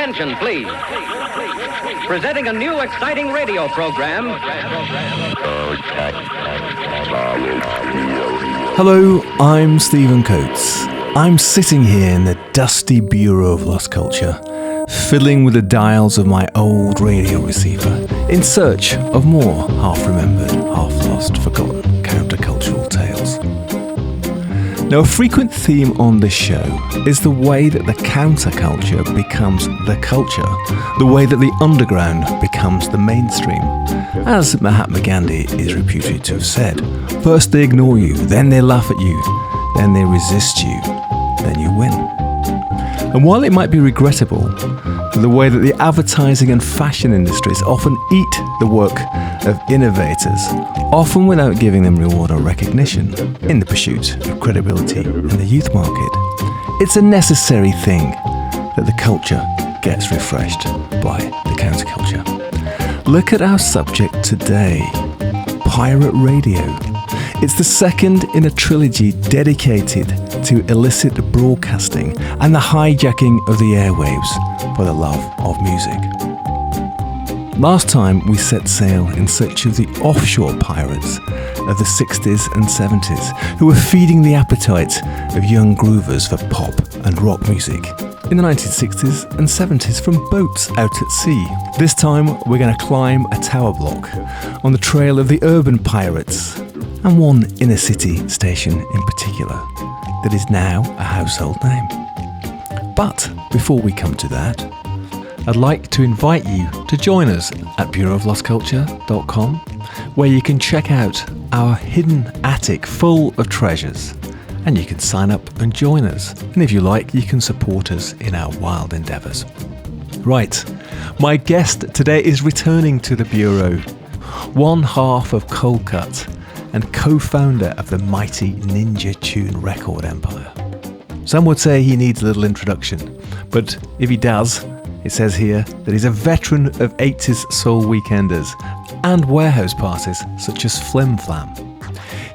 attention, please. Presenting a new exciting radio program. Hello, I'm Stephen Coates. I'm sitting here in the dusty Bureau of Lost Culture, fiddling with the dials of my old radio receiver in search of more half-remembered, half-lost, forgotten countercultural tales. Now, a frequent theme on this show is the way that the counterculture becomes the culture, the way that the underground becomes the mainstream. As Mahatma Gandhi is reputed to have said, first they ignore you, then they laugh at you, then they resist you, then you win. And while it might be regrettable, the way that the advertising and fashion industries often eat the work of innovators, often without giving them reward or recognition, in the pursuit of credibility in the youth market, it's a necessary thing that the culture gets refreshed by the counterculture. Look at our subject today, pirate radio. It's the second in a trilogy dedicated to illicit broadcasting and the hijacking of the airwaves for the love of music. Last time we set sail in search of the offshore pirates of the 60s and 70s who were feeding the appetite of young groovers for pop and rock music in the 1960s and 70s from boats out at sea. This time we're going to climb a tower block on the trail of the urban pirates and one inner city station in particular that is now a household name. But before we come to that, I'd like to invite you to join us at bureauoflostculture.com, where you can check out our hidden attic full of treasures, and you can sign up and join us. And if you like, you can support us in our wild endeavours. Right, my guest today is returning to the Bureau, one half of Coldcut and co-founder of the mighty Ninja Tune record empire. Some would say he needs a little introduction, but if he does, it says here that he's a veteran of 80s soul weekenders and warehouse parties such as Flim Flam.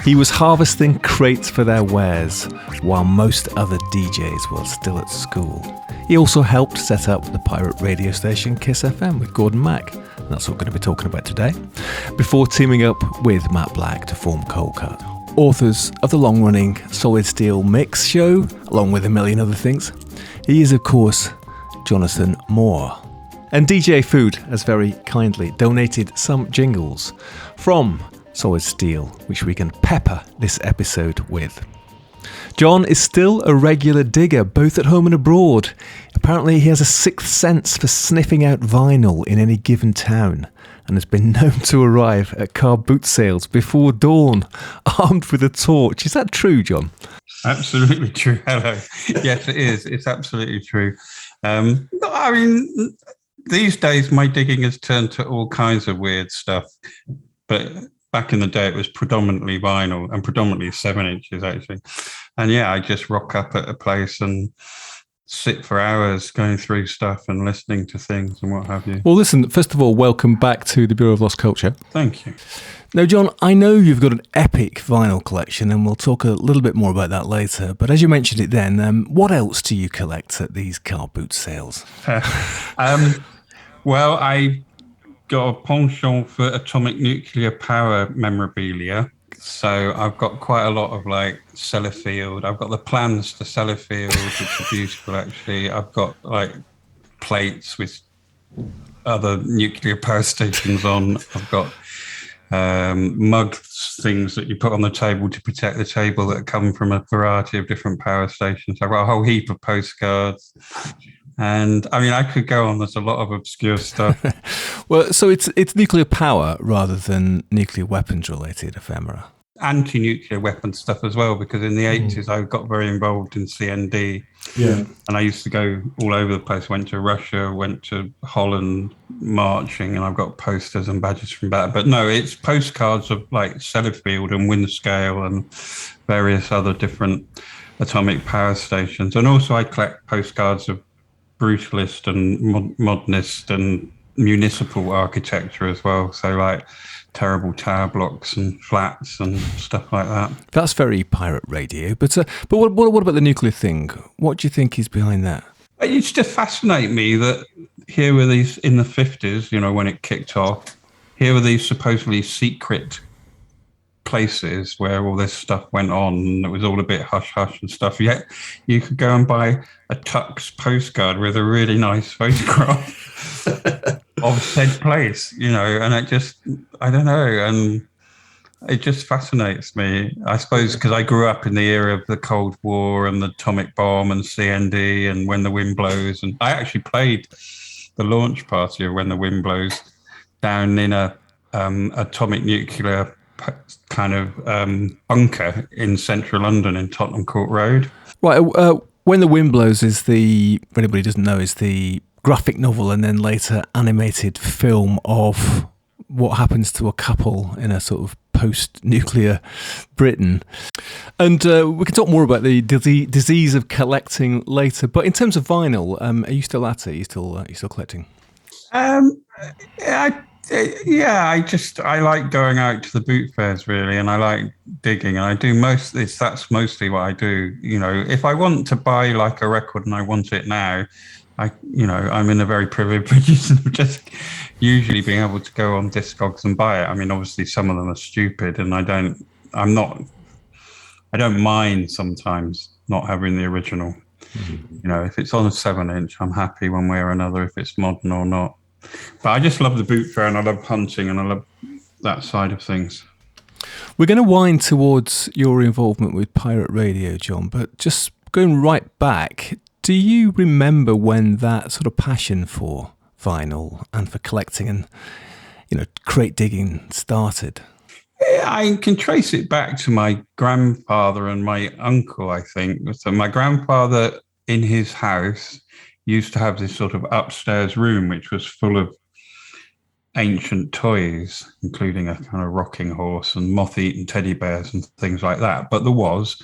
He was harvesting crates for their wares while most other DJs were still at school. He also helped set up the pirate radio station Kiss FM with Gordon Mack. And that's what we're going to be talking about today, before teaming up with Matt Black to form Coldcut, authors of the long-running Solid Steel Mix show, along with a million other things. He is, of course, Jonathan Moore. And DJ Food has very kindly donated some jingles from Solid Steel, which we can pepper this episode with. John is still a regular digger, both at home and abroad. Apparently he has a sixth sense for sniffing out vinyl in any given town, and has been known to arrive at car boot sales before dawn, armed with a torch. Is that true, John? Absolutely true. Hello. Yes, it is. It's absolutely true. I mean, these days my digging has turned to all kinds of weird stuff, but back in the day it was predominantly vinyl, and predominantly 7 inches actually. And yeah, I just rock up at a place and sit for hours going through stuff and listening to things and what have you. Well, listen, first of all, welcome back to the Bureau of Lost Culture. Thank you. Now, John, I know you've got an epic vinyl collection, and we'll talk a little bit more about that later. But as you mentioned it then, what else do you collect at these car boot sales? Well, I got a penchant for atomic nuclear power memorabilia. So I've got quite a lot of like Sellafield. I've got the plans to Sellafield, which are beautiful actually. I've got like plates with other nuclear power stations on. I've got mug things that you put on the table to protect the table that come from a variety of different power stations. I've got a whole heap of postcards. And I mean, I could go on. There's a lot of obscure stuff. Well, so it's nuclear power rather than nuclear weapons related ephemera. Anti-nuclear weapons stuff as well, because in the 80s I got very involved in CND. Yeah. And I used to go all over the place. Went to Russia, went to Holland marching, and I've got posters and badges from that. But no, it's postcards of like Sellafield and Windscale and various other different atomic power stations. And also I collect postcards of brutalist and modernist and municipal architecture as well. So like terrible tower blocks and flats and stuff like that. That's very pirate radio. But what about the nuclear thing? What do you think is behind that? It used to fascinate me that here were these in the 50s, when it kicked off, here were these supposedly secret places where all this stuff went on and it was all a bit hush hush and stuff. Yet you could go and buy a Tux postcard with a really nice photograph of said place, and I don't know. And it just fascinates me, I suppose, because I grew up in the era of the Cold War and the atomic bomb and CND and When the Wind Blows. And I actually played the launch party of When the Wind Blows down in a atomic nuclear kind of bunker in central London in Tottenham Court Road. Right. When the Wind Blows is for anybody who doesn't know, is the graphic novel and then later animated film of what happens to a couple in a sort of post-nuclear Britain. And we can talk more about the disease of collecting later. But in terms of vinyl, are you still at it? Are you still collecting? I like going out to the boot fairs really, and I like digging, and I do that's mostly what I do. If I want to buy like a record and I want it now, I'm in a very privileged position of just usually being able to go on Discogs and buy it. I mean, obviously some of them are stupid, and I don't mind sometimes not having the original. Mm-hmm. If it's on a 7-inch, I'm happy one way or another, if it's modern or not. But I just love the boot fair, and I love hunting, and I love that side of things. We're going to wind towards your involvement with pirate radio, John, but just going right back, do you remember when that sort of passion for vinyl and for collecting and, crate digging started? I can trace it back to my grandfather and my uncle, I think. So my grandfather, in his house, used to have this sort of upstairs room which was full of ancient toys, including a kind of rocking horse and moth-eaten teddy bears and things like that. But there was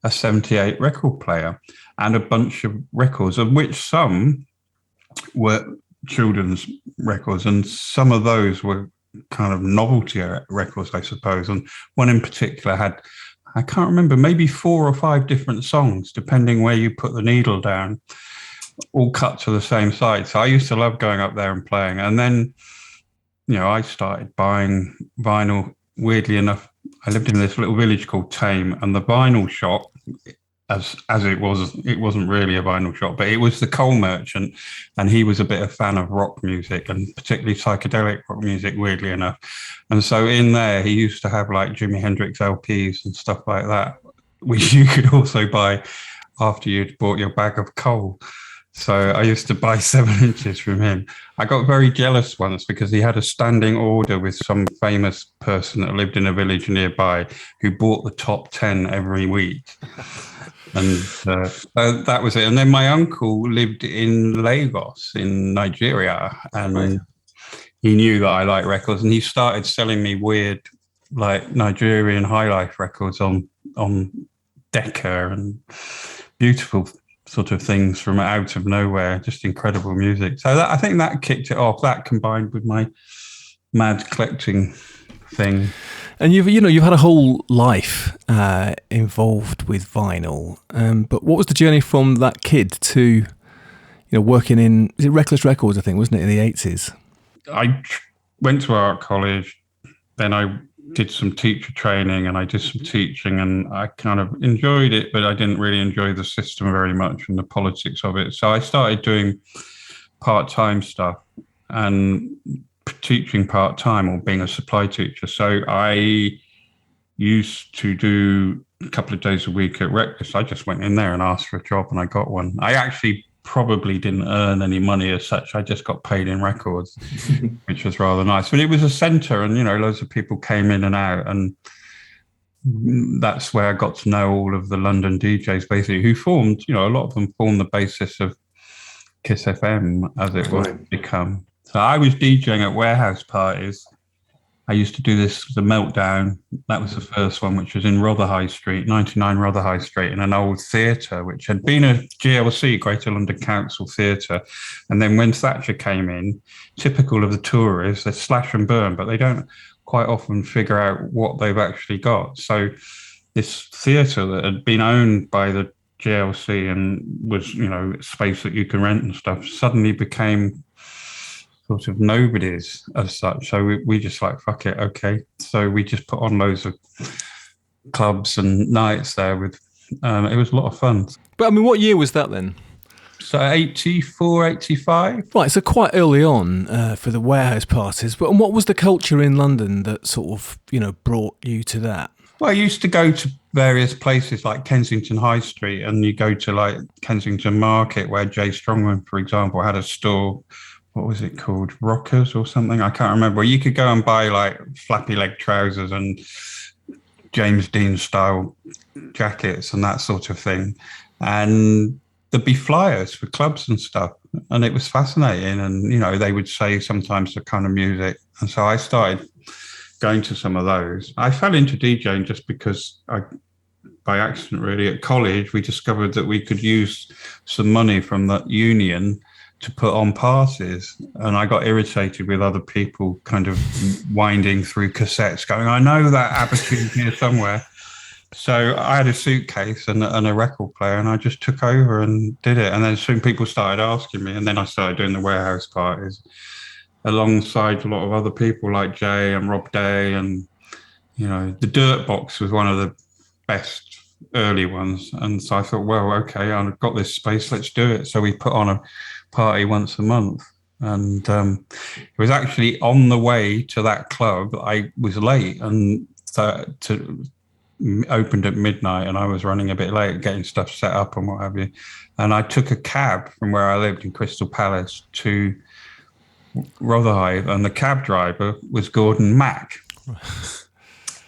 a 78 record player and a bunch of records, of which some were children's records, and some of those were kind of novelty records, I suppose. And one in particular had, I can't remember, maybe 4 or 5 different songs, depending where you put the needle down, all cut to the same side. So I used to love going up there and playing. And then, I started buying vinyl. Weirdly enough, I lived in this little village called Tame, and the vinyl shop, as it wasn't really a vinyl shop, but it was the coal merchant, and he was a bit of a fan of rock music, and particularly psychedelic rock music, weirdly enough. And so in there, he used to have like Jimi Hendrix LPs and stuff like that, which you could also buy after you'd bought your bag of coal. So I used to buy 7 inches from him. I got very jealous once because he had a standing order with some famous person that lived in a village nearby who bought the top 10 every week. And that was it. And then my uncle lived in Lagos in Nigeria, and he knew that I liked records, and he started selling me weird, like Nigerian high life records on Decca and beautiful sort of things from out of nowhere, just incredible music. So I think that kicked it off. That combined with my mad collecting thing. And you've had a whole life involved with vinyl. But what was the journey from that kid to, working in, is it Reckless Records, I think, wasn't it, in the 80s? I went to art college, then I did some teacher training, and I did some teaching, and I kind of enjoyed it, but I didn't really enjoy the system very much and the politics of it. So I started doing part-time stuff and teaching part-time, or being a supply teacher. So I used to do a couple of days a week at Reckless. I just went in there and asked for a job, and I got one. I actually probably didn't earn any money as such. I just got paid in records, which was rather nice. But it was a centre, and loads of people came in and out, and that's where I got to know all of the London DJs, basically, who formed, a lot of them formed the basis of Kiss FM as it was become. So I was DJing at warehouse parties. I used to do this, the Meltdown. That was the first one, which was in Rotherhithe Street, 99 Rotherhithe Street, in an old theatre, which had been a GLC, Greater London Council Theatre. And then when Thatcher came in, typical of the tourists, they slash and burn, but they don't quite often figure out what they've actually got. So this theatre that had been owned by the GLC and was, space that you can rent and stuff, suddenly became sort of nobody's as such. So we just like, fuck it, okay. So we just put on loads of clubs and nights there with, it was a lot of fun. But I mean, what year was that then? So 84, 85. Right, so quite early on for the warehouse parties. But what was the culture in London that sort of, brought you to that? Well, I used to go to various places like Kensington High Street, and you go to like Kensington Market where Jay Strongman, for example, had a store. What was it called? Rockers or something? I can't remember. You could go and buy like flappy leg trousers and James Dean style jackets and that sort of thing. And there'd be flyers for clubs and stuff. And it was fascinating. And, they would say sometimes the kind of music. And so I started going to some of those. I fell into DJing just because by accident, really, at college, we discovered that we could use some money from that union to put on parties. And I got irritated with other people kind of winding through cassettes going, I know that ABBA tune's here somewhere. So I had a suitcase and a record player, and I just took over and did it. And then soon people started asking me, and then I started doing the warehouse parties alongside a lot of other people like Jay and Rob Day. And, the Dirt Box was one of the best early ones. And so I thought, well, okay, I've got this space, let's do it. So we put on a party once a month. And it was actually on the way to that club. I was late and opened at midnight, and I was running a bit late getting stuff set up and what have you. And I took a cab from where I lived in Crystal Palace to Rotherhithe, and the cab driver was Gordon Mack.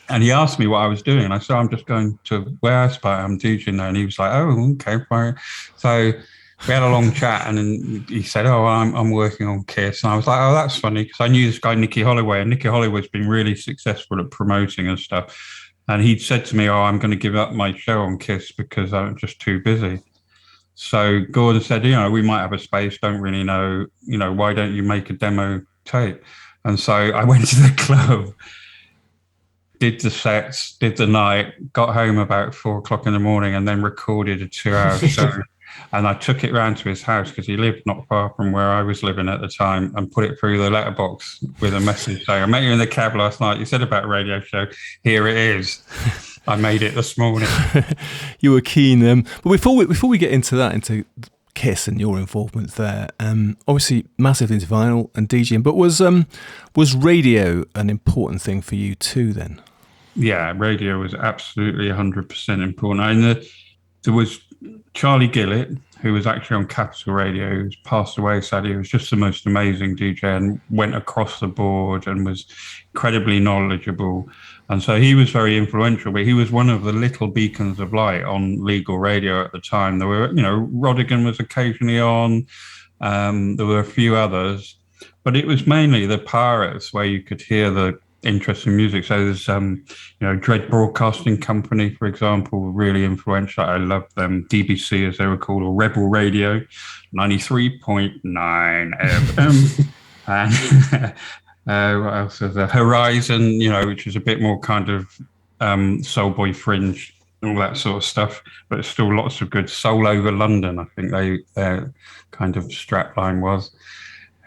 And he asked me what I was doing, and I said, I'm just going to warehouse party, I'm DJing there. And he was like, oh, okay, fine. So we had a long chat, and then he said, oh, I'm working on Kiss. And I was like, oh, that's funny, because I knew this guy, Nicky Holloway, and Nicky Holloway's been really successful at promoting and stuff. And he'd said to me, oh, I'm going to give up my show on Kiss because I'm just too busy. So Gordon said, we might have a space, don't really know, why don't you make a demo tape? And so I went to the club, did the sets, did the night, got home about 4:00 in the morning, and then recorded a 2-hour show. And I took it round to his house because he lived not far from where I was living at the time, and put it through the letterbox with a message saying, I met you in the cab last night. You said about a radio show. Here it is. I made it this morning. You were keen. But before we get into that, into Kiss and your involvement there, obviously massive into vinyl and DJing, but was radio an important thing for you too then? Yeah, radio was absolutely 100% important. And there was Charlie Gillett, who was actually on Capital Radio, who's passed away sadly. He was just the most amazing DJ and went across the board and was incredibly knowledgeable. And so he was very influential, but he was one of the little beacons of light on legal radio at the time. There were, Rodigan was occasionally on. There were a few others, but it was mainly the Pirates where you could hear the interesting music. So there's, Dread Broadcasting Company, for example, really influential. I loved them. DBC, as they were called, or Rebel Radio, 93.9 FM. And what else is there? Horizon, which was a bit more kind of Soul Boy Fringe, all that sort of stuff, but still lots of good. Soul Over London, I think their kind of strapline was.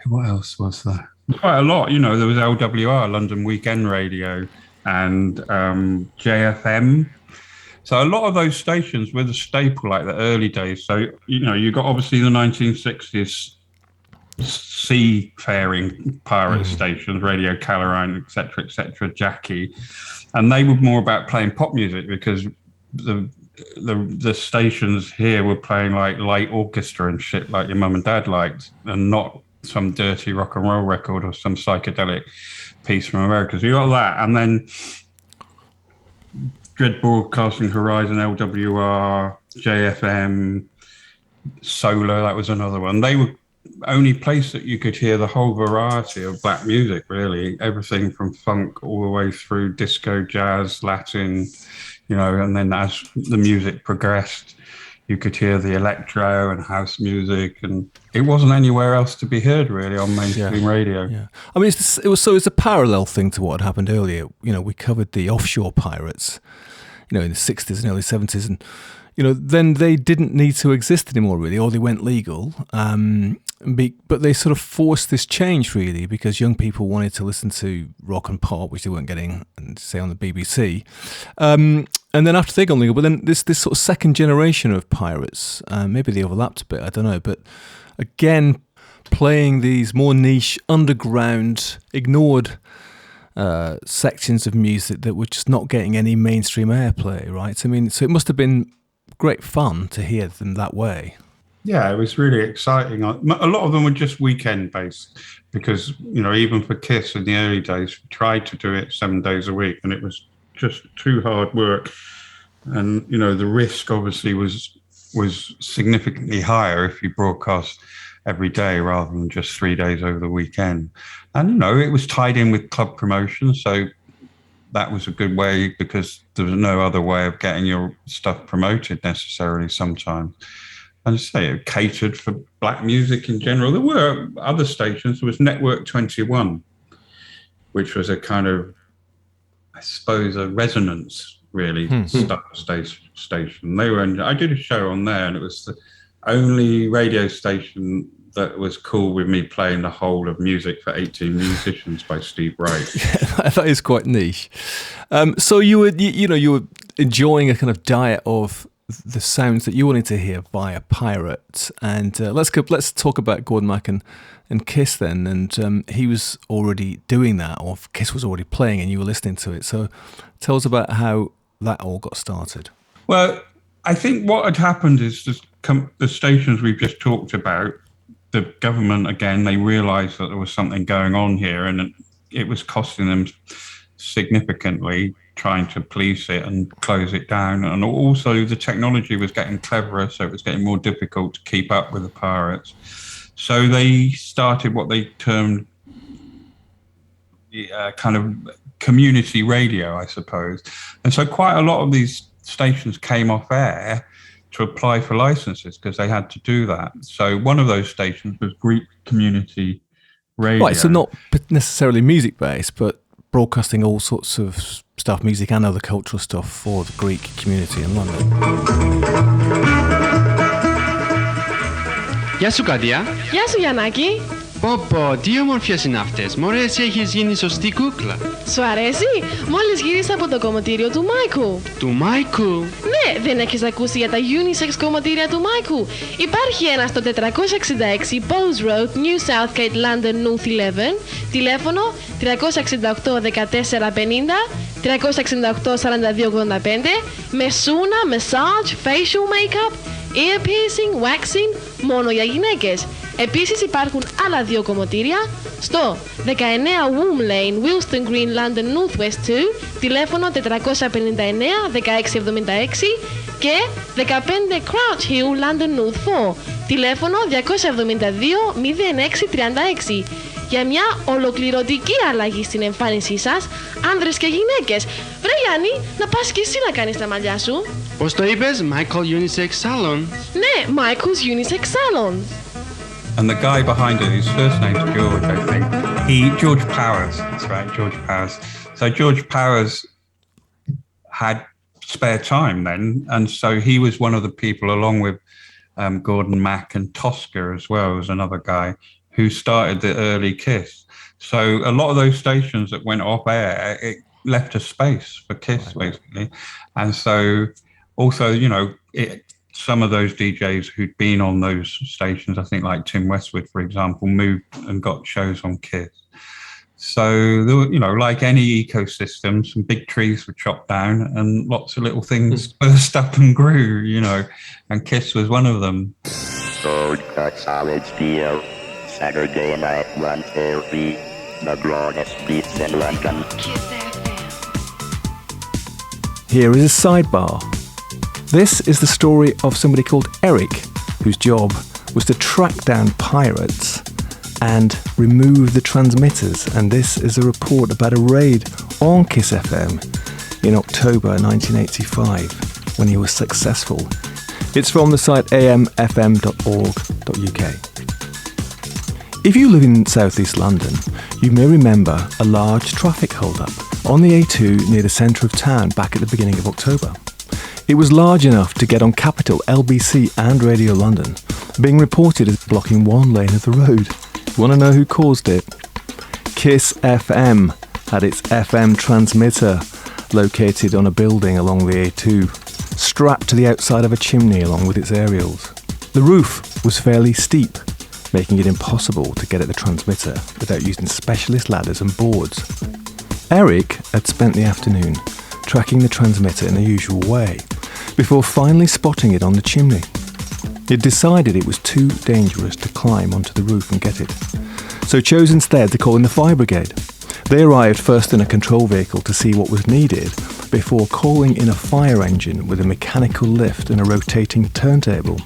What else was there? Quite a lot, there was LWR, London Weekend Radio, and JFM. So a lot of those stations were the staple, like the early days. So, you got obviously the 1960s seafaring pirate stations, Radio Caroline, etc., Jackie. And they were more about playing pop music because the stations here were playing like light orchestra and shit like your mum and dad liked, and not some dirty rock and roll record or some psychedelic piece from America. So you got that, and then Dread Broadcasting, Horizon, LWR, JFM, Solar, that was another one. They were only place that you could hear the whole variety of black music, really. Everything from funk all the way through disco, jazz, Latin, and then as the music progressed, you could hear the electro and house music, and it wasn't anywhere else to be heard really on mainstream radio. Yeah, I mean, it's a parallel thing to what had happened earlier. We covered the offshore pirates. in the 60s and early 70s, and then they didn't need to exist anymore, really, or they went legal. But they sort of forced this change, really, because young people wanted to listen to rock and pop, which they weren't getting, say, on the BBC. And then after they got legal, but then this sort of second generation of pirates, maybe they overlapped a bit, I don't know, but again, playing these more niche, underground, ignored sections of music that were just not getting any mainstream airplay, right? So it must have been great fun to hear them that way. Yeah, it was really exciting. A lot of them were just weekend based because, even for Kiss in the early days, we tried to do it 7 days a week and it was just too hard work. And, the risk obviously was significantly higher if you broadcast every day rather than just 3 days over the weekend. And, it was tied in with club promotion. So that was a good way because there was no other way of getting your stuff promoted necessarily sometimes. And say it catered for black music in general. There were other stations. There was Network 21, which was a kind of, I suppose, a resonance, really, station. I did a show on there, and it was the only radio station that was cool with me playing the whole of Music for 18 Musicians by Steve Wright. Yeah, that is quite niche. So you were enjoying a kind of diet of the sounds that you wanted to hear via Pirate, and let's talk about Gordon Mac and Kiss then. And he was already doing that, or Kiss was already playing, and you were listening to it. So tell us about how that all got started. Well, I think what had happened is the stations we've just talked about, the government again, they realised that there was something going on here, and it was costing them significantly, trying to police it and close it down. And also the technology was getting cleverer, so it was getting more difficult to keep up with the pirates. So they started what they termed kind of community radio, I suppose. And so quite a lot of these stations came off air to apply for licenses because they had to do that. So one of those stations was Greek Community Radio. Right, so not necessarily music-based, but broadcasting all sorts of stuff, music and other cultural stuff for the Greek community in London. Γεια σου Κάτια. Γεια σου Γιαννάκη. Πω, τι όμορφιες είναι αυτές. Μωρέ, εσύ έχεις γίνει σωστή κούκλα. Σου αρέσει? Μόλις γύρισα από το κομμωτήριο του Μάικου. Του Μάικου? Ναι, δεν έχεις ακούσει για τα unisex κομμωτήρια του Μάικου. Υπάρχει ένα στο 466 Bowes Road, New Southgate, London, North 11. Τηλέφωνο 368 14 50, 368 42 85. Με σούνα, massage, facial makeup, ear piercing, waxing, μόνο για γυναίκες. Επίσης υπάρχουν άλλα 2 κομμωτήρια στο 19 Woom Lane, Wilston Green, London, North West 2, τηλέφωνο 459 1676 και 15 Crouch Hill, London, North 4, τηλέφωνο 272 0636. Για μια ολοκληρωτική αλλαγή στην εμφάνισή σας, άνδρες και γυναίκες. Βρε Γιάννη, να πας και εσύ να κάνεις τα μαλλιά σου. Πώς το είπες, Michael Unisex Salon? Ναι, Michael's Unisex Salon. And the guy behind it, his first name's George, I think. George Powers, that's right, George Powers. So George Powers had spare time then, and so he was one of the people, along with Gordon Mac and Tosca as well, as another guy, who started the early Kiss. So a lot of those stations that went off air, it left a space for Kiss, basically. And so also, some of those DJs who'd been on those stations, I think like Tim Westwood, for example, moved and got shows on Kiss. So, there were, like any ecosystem, some big trees were chopped down and lots of little things burst up and grew, and Kiss was one of them. Coldcut Solid Steel, Saturday night 1:30, the broadest beats in London. Here is a sidebar. This is the story of somebody called Eric, whose job was to track down pirates and remove the transmitters. And this is a report about a raid on Kiss FM in October 1985, when he was successful. It's from the site amfm.org.uk. If you live in southeast London, you may remember a large traffic hold-up on the A2 near the centre of town back at the beginning of October. It was large enough to get on Capital, LBC and Radio London, being reported as blocking one lane of the road. Want to know who caused it? Kiss FM had its FM transmitter located on a building along the A2, strapped to the outside of a chimney along with its aerials. The roof was fairly steep, making it impossible to get at the transmitter without using specialist ladders and boards. Eric had spent the afternoon tracking the transmitter in the usual way, before finally spotting it on the chimney. He'd decided it was too dangerous to climb onto the roof and get it, so chose instead to call in the fire brigade. They arrived first in a control vehicle to see what was needed, before calling in a fire engine with a mechanical lift and a rotating turntable.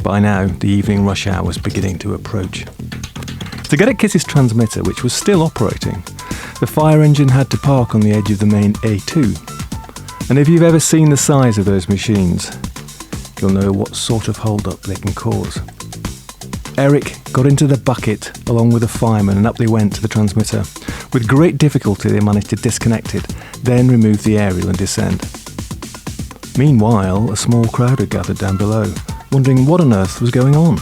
By now, the evening rush hour was beginning to approach. To get at Kiss's transmitter, which was still operating, the fire engine had to park on the edge of the main A2. And if you've ever seen the size of those machines, you'll know what sort of hold-up they can cause. Eric got into the bucket along with a fireman and up they went to the transmitter. With great difficulty they managed to disconnect it, then remove the aerial and descend. Meanwhile, a small crowd had gathered down below, wondering what on earth was going on.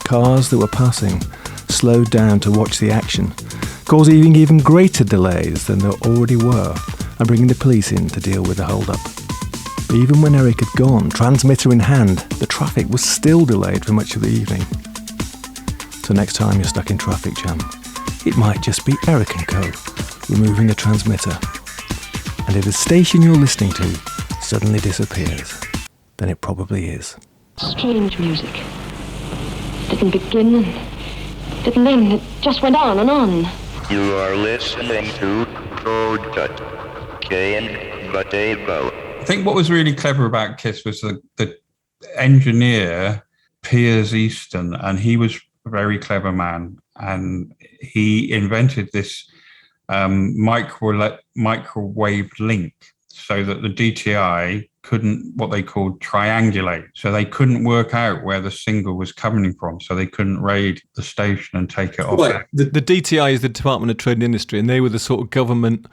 Cars that were passing slowed down to watch the action, causing even greater delays than there already were, and bringing the police in to deal with the hold-up. Even when Eric had gone, transmitter in hand, the traffic was still delayed for much of the evening. So next time you're stuck in traffic jam, it might just be Eric & Co. removing the transmitter. And if the station you're listening to suddenly disappears, then it probably is. Strange music. Didn't begin and didn't end. It just went on and on. You are listening to Coldcut. Kane Batavo. I think what was really clever about Kiss was the engineer, Piers Easton, and he was a very clever man. And he invented this microwave link so that the DTI couldn't, what they called triangulate. So they couldn't work out where the signal was coming from. So they couldn't raid the station and take it off. Right. The DTI is the Department of Trade and Industry, and they were the sort of government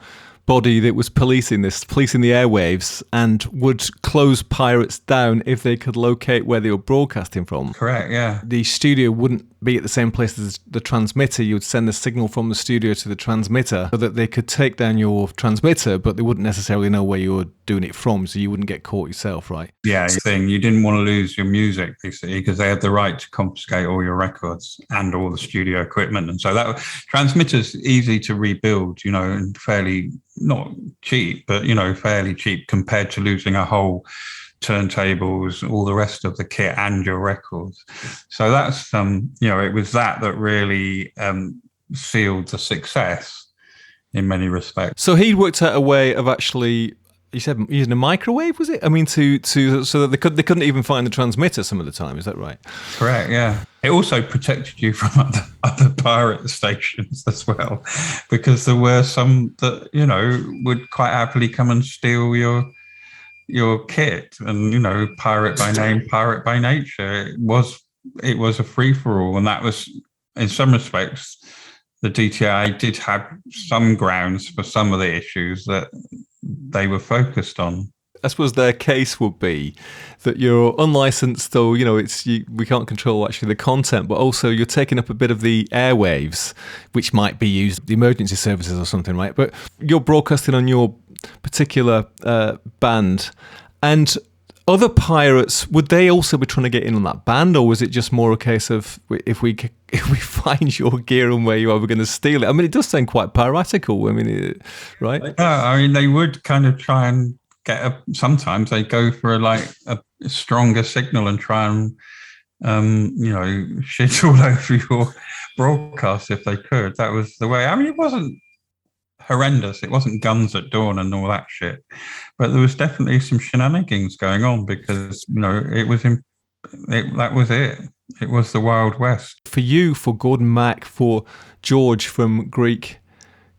body that was policing the airwaves and would close pirates down if they could locate where they were broadcasting from. Correct, yeah. The studio wouldn't be at the same place as the transmitter. You would send the signal from the studio to the transmitter so that they could take down your transmitter, but they wouldn't necessarily know where you were doing it from, so you wouldn't get caught yourself, right? Yeah, you didn't want to lose your music, basically, because they had the right to confiscate all your records and all the studio equipment. And so that transmitter's easy to rebuild, and fairly not cheap, but, fairly cheap compared to losing a whole turntables, all the rest of the kit and your records. So that's, it was that really sealed the success in many respects. So he worked out a way of actually, you said using a microwave, was it? I mean, so that they couldn't even find the transmitter some of the time. Is that right? Correct. Yeah. It also protected you from other pirate stations as well, because there were some that would quite happily come and steal your kit, and pirate by name, pirate by nature. It was a free for all, and that was, in some respects, the DTI did have some grounds for some of the issues that they were focused on. I suppose their case would be that you're unlicensed, so we can't control actually the content, but also you're taking up a bit of the airwaves, which might be used the emergency services or something, right? But you're broadcasting on your particular band, and other pirates, would they also be trying to get in on that band, or was it just more a case of if we find your gear and where you are, we're going to steal it? I mean, it does sound quite piratical. I mean, right? They would kind of try and sometimes they go for a stronger signal and try and shit all over your broadcast if they could. That was the way. I mean, it wasn't horrendous. It wasn't guns at dawn and all that shit, but there was definitely some shenanigans going on because that was it. It was the Wild West. For you, for Gordon Mack, for George from Greek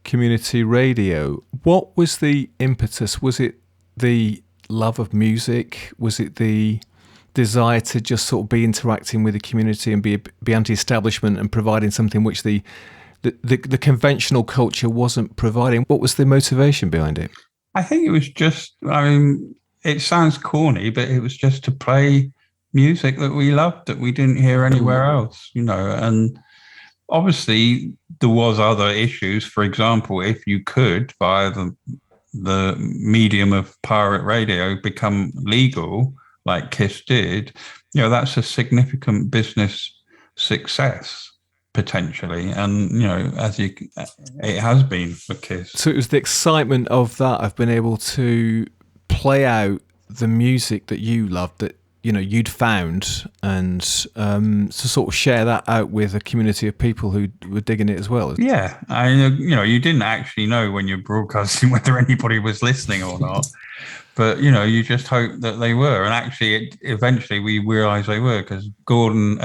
Community Radio, what was the impetus? Was it the love of music? Was it the desire to just sort of be interacting with the community and be anti-establishment and providing something which the the conventional culture wasn't providing. What was the motivation behind it? I think it was just, it sounds corny, but it was just to play music that we loved, that we didn't hear anywhere else, and obviously there was other issues. For example, if you could, via the medium of pirate radio, become legal, like KISS did, that's a significant business success potentially, and it has been for KISS. So it was the excitement of that, of being able to play out the music that you loved, that you'd found, and to sort of share that out with a community of people who were digging it as well. Yeah, you didn't actually know when you're broadcasting whether anybody was listening or not, but you just hoped that they were. And actually, eventually we realised they were, because Gordon,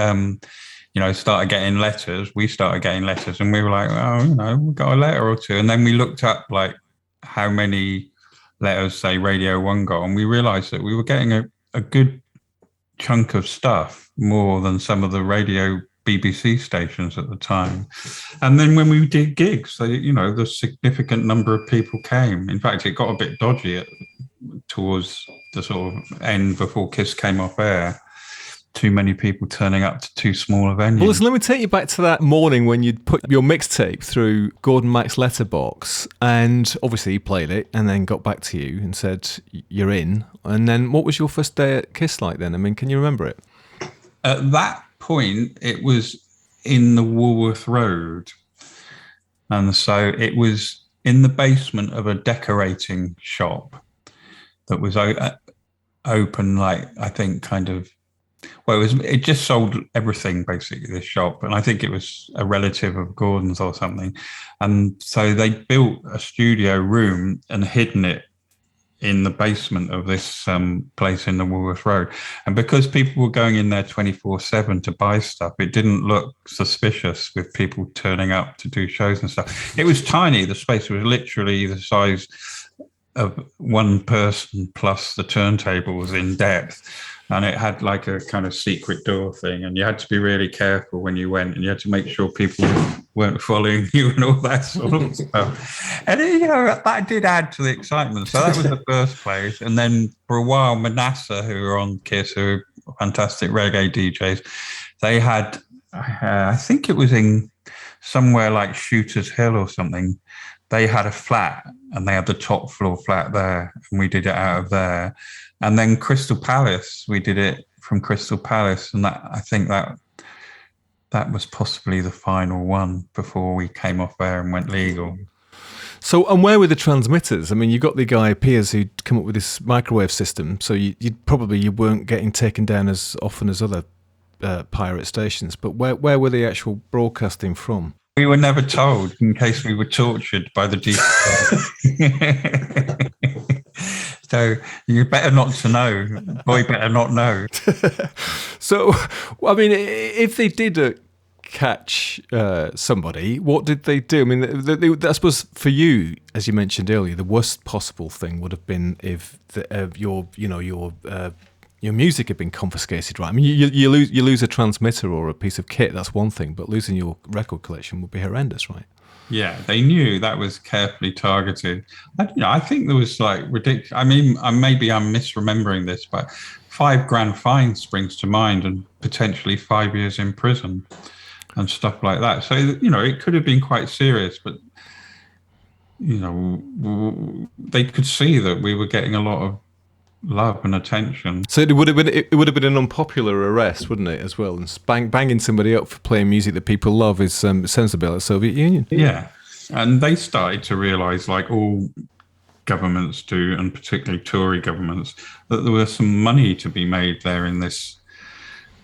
started getting letters. We started getting letters, and we were like, oh, we got a letter or two, and then we looked up like how many letters, say, Radio 1 got, and we realised that we were getting a good chunk of stuff, more than some of the radio BBC stations at the time. And then when we did gigs, the significant number of people came. In fact, it got a bit dodgy towards the sort of end, before KISS came off air. Too many people turning up to too small a venue. Well, listen, let me take you back to that morning when you'd put your mixtape through Gordon Mack's letterbox, and obviously he played it and then got back to you and said, you're in. And then what was your first day at KISS like then? I mean, can you remember it? At that point, it was in the Woolworth Road. And so it was in the basement of a decorating shop that was open, like, I think it just sold everything, basically, this shop. And I think it was a relative of Gordon's or something. And so they built a studio room and hidden it in the basement of this place in the Woolworth Road. And because people were going in there 24/7 to buy stuff, it didn't look suspicious with people turning up to do shows and stuff. It was tiny. The space was literally the size of one person plus the turntables in depth. And it had like a kind of secret door thing, and you had to be really careful when you went, and you had to make sure people weren't following you and all that sort of stuff. And that did add to the excitement. So that was the first place. And then for a while, Manasseh, who were on KISS, who were fantastic reggae DJs, they had, I think it was in somewhere like Shooters Hill or something. They had a flat, and they had the top floor flat there, and we did it out of there. And then Crystal Palace, we did it from Crystal Palace, and I think that was possibly the final one before we came off air and went legal. So, and where were the transmitters? I mean, you got the guy Piers who'd come up with this microwave system, so you weren't getting taken down as often as other pirate stations. But where were the actual broadcasting from? We were never told, in case we were tortured by the DJ. So you better not to know. Boy, better not know. So, I mean, if they did catch somebody, what did they do? I mean, I suppose for you, as you mentioned earlier, the worst possible thing would have been if your music had been confiscated, right? I mean, you lose a transmitter or a piece of kit, that's one thing, but losing your record collection would be horrendous, right? Yeah, they knew that was carefully targeted. I think there was like ridiculous. I mean, maybe I'm misremembering this, but $5,000 fine springs to mind, and potentially 5 years in prison and stuff like that. So, it could have been quite serious, but, they could see that we were getting a lot of love and attention. So it would have been an unpopular arrest, wouldn't it, as well? And banging somebody up for playing music that people love is sounds a bit like Soviet Union. Yeah, and they started to realise, like all governments do, and particularly Tory governments, that there was some money to be made there in this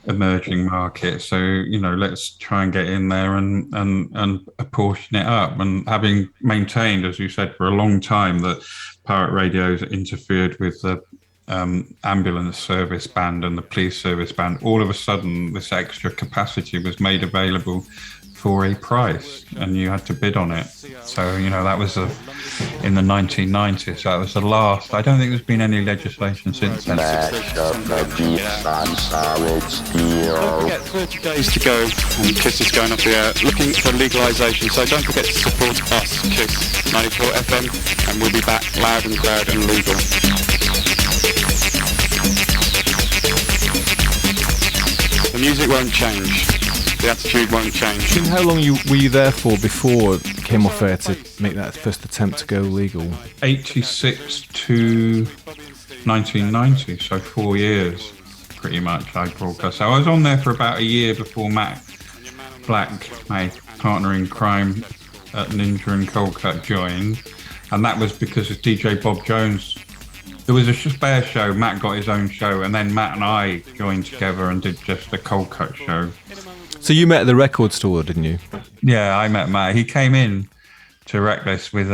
emerging market. So let's try and get in there and apportion it up. And having maintained, as you said, for a long time that pirate radios interfered with the ambulance service band and the police service band, all of a sudden this extra capacity was made available for a price, and you had to bid on it. So, that was in the 1990s. So that was the last. I don't think there's been any legislation since then. Mash up the beats on solid steel. Don't forget 30 days to go, and KISS is going up the air looking for legalisation. So don't forget to support us, KISS 94 FM, and we'll be back loud and proud and legal. The music won't change. The attitude won't change. And how long were you there for before it came off air to make that first attempt to go legal? 86 to 1990, so 4 years pretty much I broadcast. So I was on there for about a year before Matt Black, my partner in crime at Ninja and Coldcut, joined, and that was because of DJ Bob Jones. There was a spare show, Matt got his own show, and then Matt and I joined together and did just a Coldcut show. So you met at the record store, didn't you? Yeah, I met Matt. He came in to Reckless with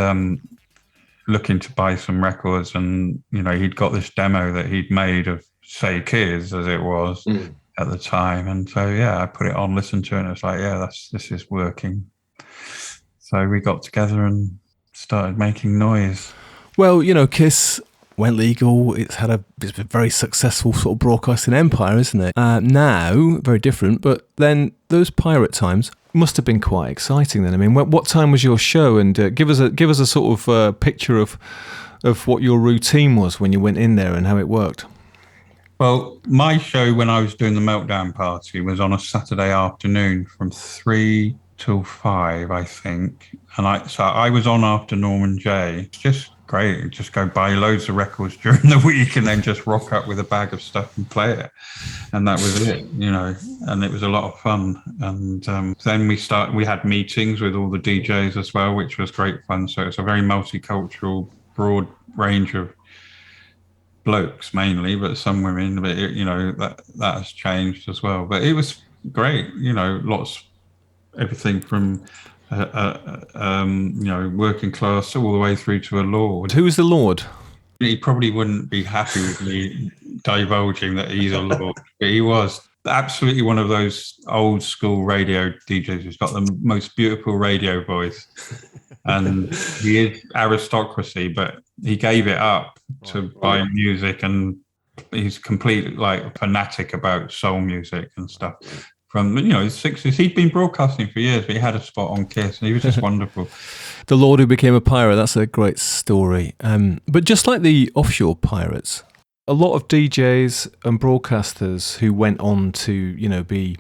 looking to buy some records, and he'd got this demo that he'd made of Say Kids, as it was at the time, and so I put it on, listened to it, and it was like, this is working. So we got together and started making noise. Well, KISS went legal. It's been a very successful sort of broadcasting empire, isn't it? Now, very different, but then those pirate times must have been quite exciting then. I mean, what time was your show? And give us a sort of picture of what your routine was when you went in there and how it worked. Well, my show when I was doing the Meltdown Party was on a Saturday afternoon from 3 till 5, I think. And I was on after Norman J. Just great. Just go buy loads of records during the week and then just rock up with a bag of stuff and play it. And that was it, and it was a lot of fun. And then we had meetings with all the DJs as well, which was great fun. So it's a very multicultural, broad range of blokes mainly, but some women, but that has changed as well. But it was great, everything from working class all the way through to a lord. Who is the lord? He probably wouldn't be happy with me divulging that he's a lord, but he was absolutely one of those old school radio DJs who's got the most beautiful radio voice. And he is aristocracy, but he gave it up to buy music, and he's complete fanatic about soul music and stuff. From the 60s, he'd been broadcasting for years, but he had a spot on KISS, and he was just wonderful. The Lord who became a pirate, that's a great story. But just like the offshore pirates, a lot of DJs and broadcasters who went on to be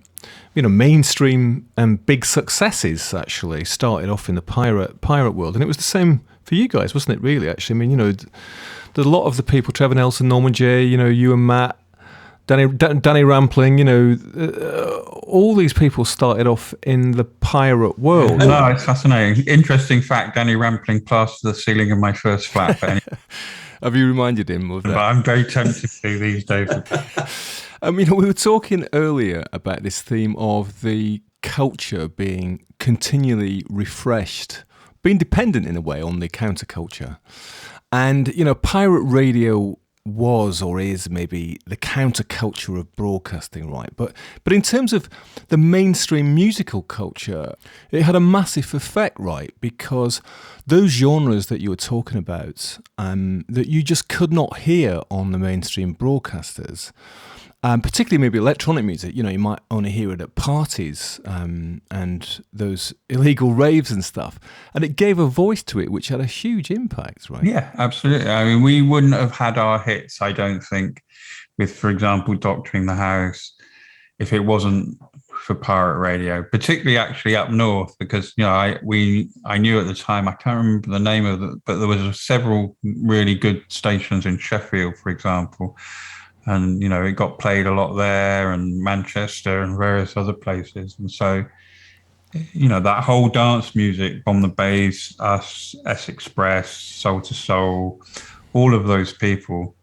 mainstream and big successes actually started off in the pirate world, and it was the same for you guys, wasn't it? Really, actually, I mean, there's a lot of the people, Trevor Nelson, Norman J, you and Matt, Danny Rampling, all these people started off in the pirate world. No, it's fascinating. Interesting fact: Danny Rampling plastered the ceiling of my first flat. Have you reminded him of that? But I'm very tempted to these days. We were talking earlier about this theme of the culture being continually refreshed, being dependent in a way on the counterculture. And, pirate radio was or is maybe the counterculture of broadcasting, right? But in terms of the mainstream musical culture, it had a massive effect, right? Because those genres that you were talking about, that you just could not hear on the mainstream broadcasters, particularly maybe electronic music, you might only hear it at parties and those illegal raves and stuff. And it gave a voice to it, which had a huge impact, right? Yeah, absolutely. I mean, we wouldn't have had our hits, I don't think, with, for example, Doctoring the House, if it wasn't for pirate radio, particularly actually up north, because, I knew at the time, I can't remember the name of it, but there was several really good stations in Sheffield, for example. And, it got played a lot there, and Manchester and various other places. And so, that whole dance music, Bomb the Bass, us, S Express, Soul to Soul, all of those people,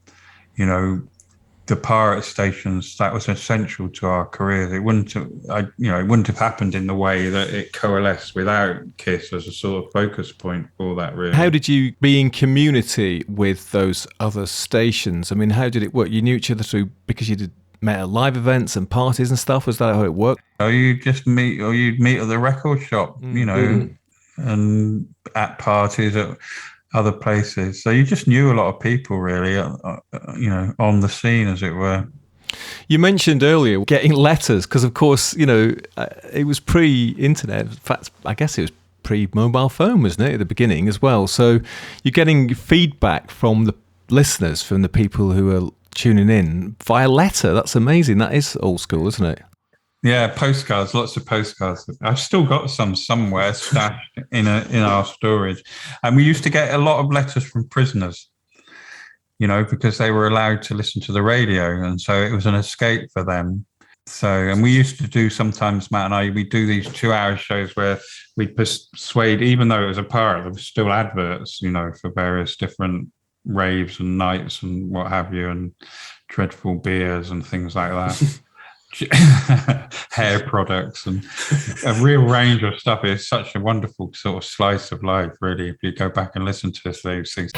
the pirate stations, that was essential to our careers. It wouldn't have happened in the way that it coalesced without KISS as a sort of focus point for that, really. How did you be in community with those other stations? I mean, how did it work? You knew each other because you did met at live events and parties and stuff? Was that how it worked? Or you'd meet at the record shop, and at parties at other places. So you just knew a lot of people, really, on the scene, as it were. You mentioned earlier getting letters, because of course, it was pre-internet. In fact, I guess it was pre-mobile phone, wasn't it, at the beginning as well? So you're getting feedback from the listeners, from the people who are tuning in via letter. That's amazing. That is old school, isn't it? Yeah, postcards, lots of postcards. I've still got some somewhere stashed in our storage. And we used to get a lot of letters from prisoners, because they were allowed to listen to the radio. And so it was an escape for them. So, and we used to do sometimes, Matt and I, we do these 2-hour shows where we persuade, even though it was a pirate, there was still adverts, for various different raves and nights and what have you, and dreadful beers and things like that. Hair products and a real range of stuff. It's such a wonderful sort of slice of life, really, if you go back and listen to those things.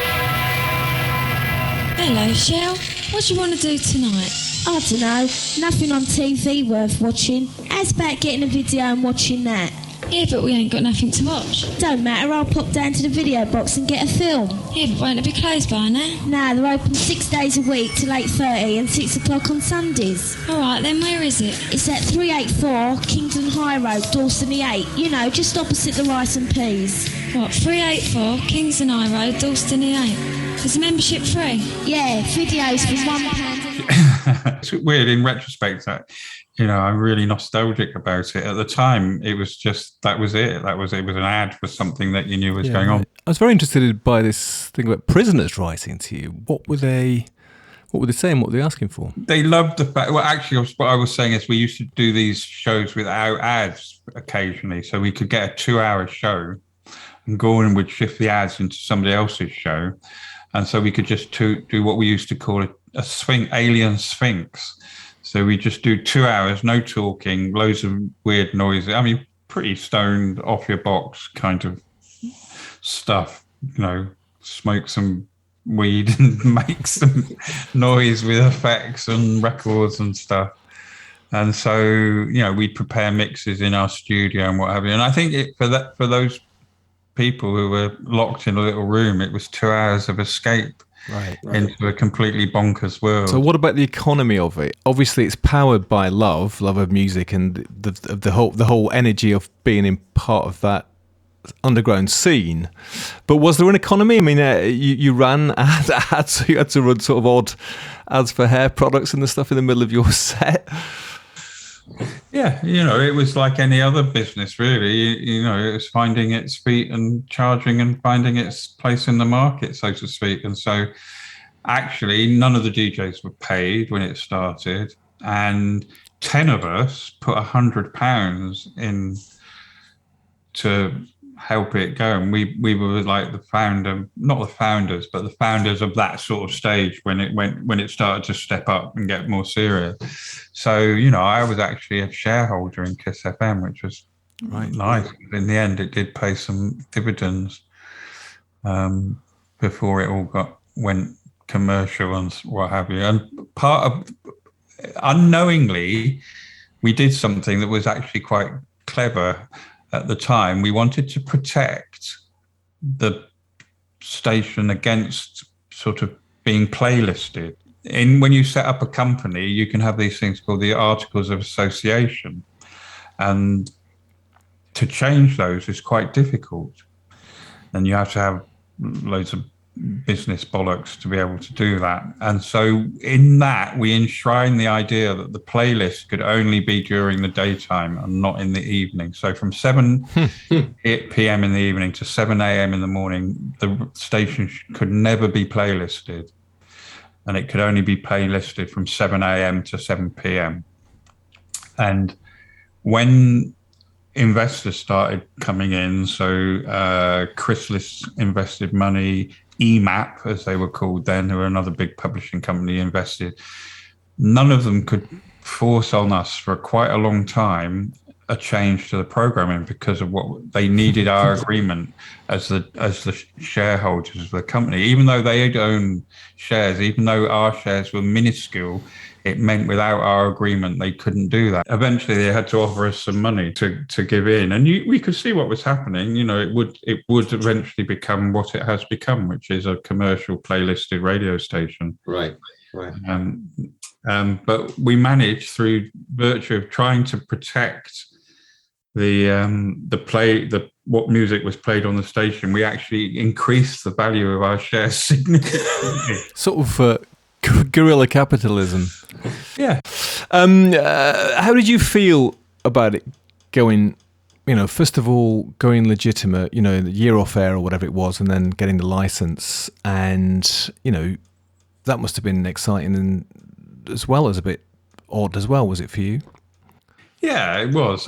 Hello, Shell. What do you want to do tonight? I don't know. Nothing on TV worth watching. How's about getting a video and watching that? Yeah, but we ain't got nothing to watch. Don't matter, I'll pop down to the video box and get a film. Yeah, but won't it be closed by now? Nah, they're open 6 days a week till 8:30 and 6 o'clock on Sundays. Alright then, where is it? It's at 384 Kingston High Road, Dawson E8. Just opposite the Rice and Peas. What, 384 Kingston High Road, Dawson E8? Is the membership free? Yeah, videos for £1. It's weird in retrospect that, I'm really nostalgic about it. At the time, it was just, it was an ad for something that you knew was going on. I was very interested by this thing about prisoners writing to you. What were they saying? What were they asking for? They loved the fact, well, actually, what I was saying is we used to do these shows without ads occasionally. So we could get a 2-hour show and Gordon would shift the ads into somebody else's show. And so we could just do what we used to call a alien sphinx. So we just do 2 hours, no talking, loads of weird noises. I mean, pretty stoned, off your box kind of stuff, smoke some weed and make some noise with effects and records and stuff. And so, we'd prepare mixes in our studio and what have you. And I think for those people who were locked in a little room, it was 2 hours of escape. Right. Into a completely bonkers world. So what about the economy of it? Obviously it's powered by love of music and the whole energy of being in part of that underground scene. But was there an economy? I mean, you ran ads, so you had to run sort of odd ads for hair products and the stuff in the middle of your set. Yeah, it was like any other business, really. It was finding its feet and charging and finding its place in the market, so to speak. And so actually, none of the DJs were paid when it started. And 10 of us put £100 in to help it go. And we were like not the founders, but the founders of that sort of stage when it started to step up and get more serious. So, I was actually a shareholder in Kiss FM, which was nice. In the end, it did pay some dividends before it all went commercial and what have you. And unknowingly, we did something that was actually quite clever. At the time, we wanted to protect the station against sort of being playlisted. When you set up a company, you can have these things called the Articles of Association. And to change those is quite difficult. And you have to have loads of business bollocks to be able to do that. And so in that, we enshrine the idea that the playlist could only be during the daytime and not in the evening. So from 7 p.m. in the evening to 7 a.m. in the morning, the station could never be playlisted. And it could only be playlisted from 7 a.m. to 7 p.m. And when investors started coming in, so Chrysalis invested money, EMAP, as they were called then, who were another big publishing company, invested. None of them could force on us for quite a long time a change to the programming because of what they needed our agreement as the shareholders of the company. Even though they owned shares, even though our shares were minuscule, it meant without our agreement, they couldn't do that. Eventually, they had to offer us some money to give in. And we could see what was happening. It would eventually become what it has become, which is a commercial playlisted radio station. Right. But we managed, through virtue of trying to protect what music was played on the station, we actually increased the value of our shares significantly. Sort of guerrilla capitalism. Yeah. How did you feel about it going, first of all, going legitimate, the year off air or whatever it was, and then getting the license, and, that must have been exciting and as well as a bit odd as well, was it for you? Yeah, it was.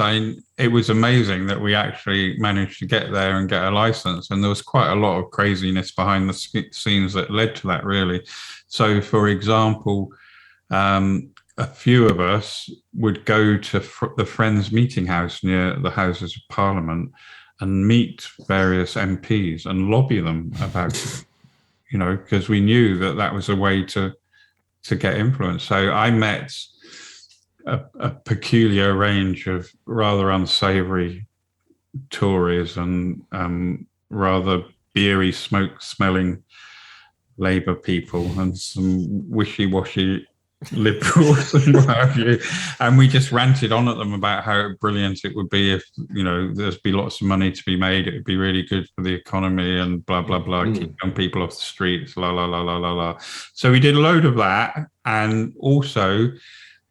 It was amazing that we actually managed to get there and get a license. And there was quite a lot of craziness behind the scenes that led to that, really. So, for example, a few of us would go to the Friends Meeting House near the Houses of Parliament and meet various MPs and lobby them about it, because we knew that was a way to get influence. So I met a peculiar range of rather unsavory Tories and rather beery, smoke-smelling Labour people and some wishy-washy Liberals and what have you. And we just ranted on at them about how brilliant it would be if, there's be lots of money to be made. It would be really good for the economy and blah, blah, blah, keep young people off the streets, la, la, la, la, la, la. So we did a load of that. And also,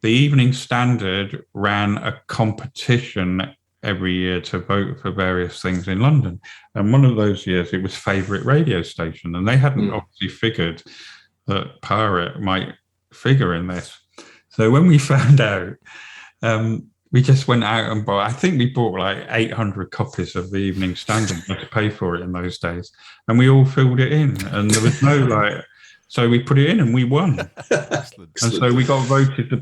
the Evening Standard ran a competition every year to vote for various things in London. And one of those years, it was favourite radio station. And they hadn't obviously figured that Pirate might figure in this. So when we found out, we just went out and bought, I think we bought like 800 copies of the Evening Standard. We had to pay for it in those days. And we all filled it in. And there was no so we put it in and we won. Excellent. And so we got voted the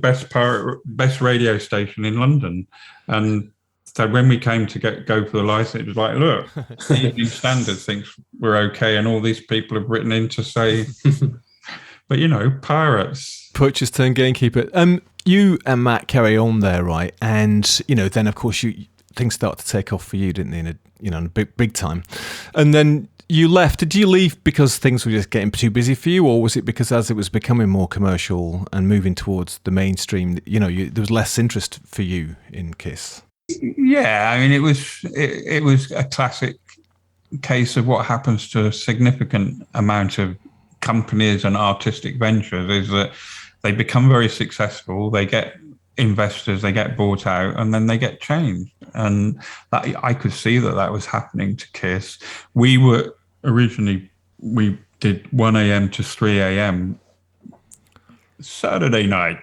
best radio station in London. And so when we came to go for the license, it was like, look, the Evening Standard thinks we're okay, and all these people have written in to say, but pirates. Poacher's turn, gamekeeper. You and Matt carry on there, right? And then of course things start to take off for you, didn't they? In a big time, and then you left. Did you leave because things were just getting too busy for you, or was it because as it was becoming more commercial and moving towards the mainstream, there was less interest for you in KISS? Yeah, it was a classic case of what happens to a significant amount of companies and artistic ventures, is that they become very successful, they get investors, they get bought out, and then they get changed. And that, I could see that was happening to KISS. We did 1 a.m. to 3 a.m. Saturday night.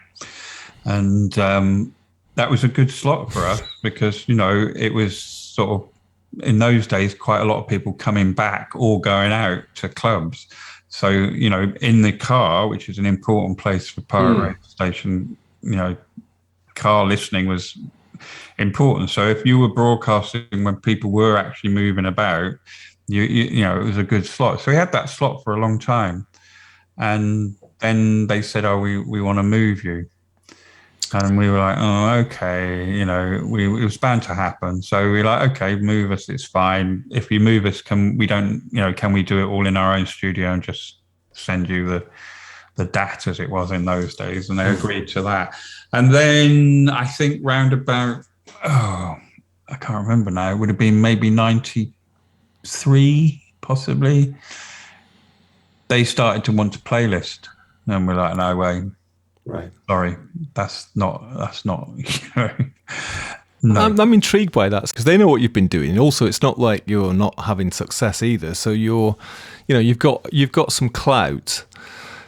And that was a good slot for us because, it was sort of, in those days, quite a lot of people coming back or going out to clubs. So, in the car, which is an important place for pirate radio station, car listening was important. So if you were broadcasting when people were actually moving about, it was a good slot. So we had that slot for a long time. And then they said, we want to move you. And we were like, oh, okay, it was bound to happen. So we were like, okay, move us, it's fine. If you move us, can we do it all in our own studio and just send you the DAT as it was in those days? And they agreed to that. And then I think round about, I can't remember now, it would have been maybe 93, possibly. They started to want a playlist. And we're like, no way. Right. Sorry, that's not. No. I'm intrigued by that because they know what you've been doing. And also, it's not like you're not having success either. So you've got some clout.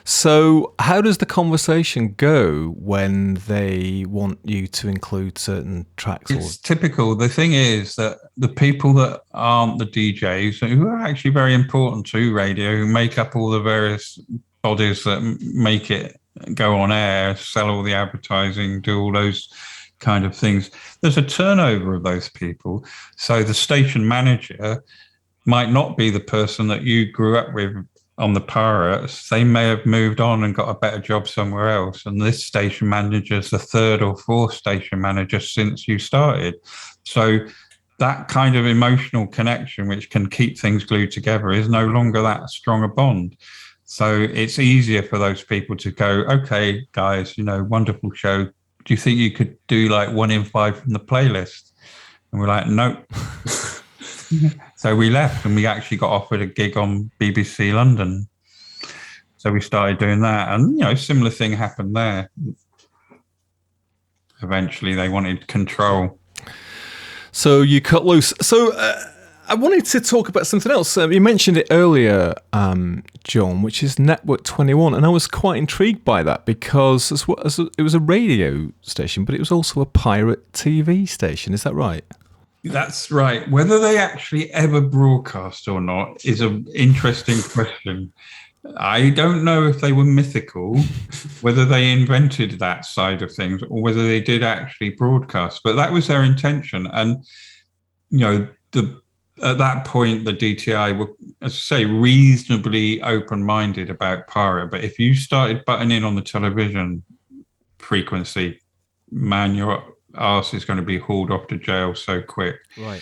So how does the conversation go when they want you to include certain tracks? It's typical. The thing is that the people that aren't the DJs, who are actually very important to radio, who make up all the various bodies that make it go on air, sell all the advertising, do all those kind of things, there's a turnover of those people. So the station manager might not be the person that you grew up with on the Pirates, they may have moved on and got a better job somewhere else. And this station manager's the third or fourth station manager since you started. So that kind of emotional connection, which can keep things glued together, is no longer that strong a bond. So it's easier for those people to go, okay, guys, wonderful show. Do you think you could do like 1 in 5 from the playlist? And we're like, nope. So we left, and we actually got offered a gig on BBC London. So we started doing that, and similar thing happened there. Eventually, they wanted control. So you cut loose. So I wanted to talk about something else. You mentioned it earlier, John, which is Network 21, and I was quite intrigued by that because it was a radio station, but it was also a pirate TV station. Is that right? That's right. Whether they actually ever broadcast or not is an interesting question. I don't know if they were mythical, whether they invented that side of things, or whether they did actually broadcast. But that was their intention. And, at that point, the DTI were, as I say, reasonably open-minded about pirate. But if you started butting in on the television frequency, man, your arse is going to be hauled off to jail so quick. Right.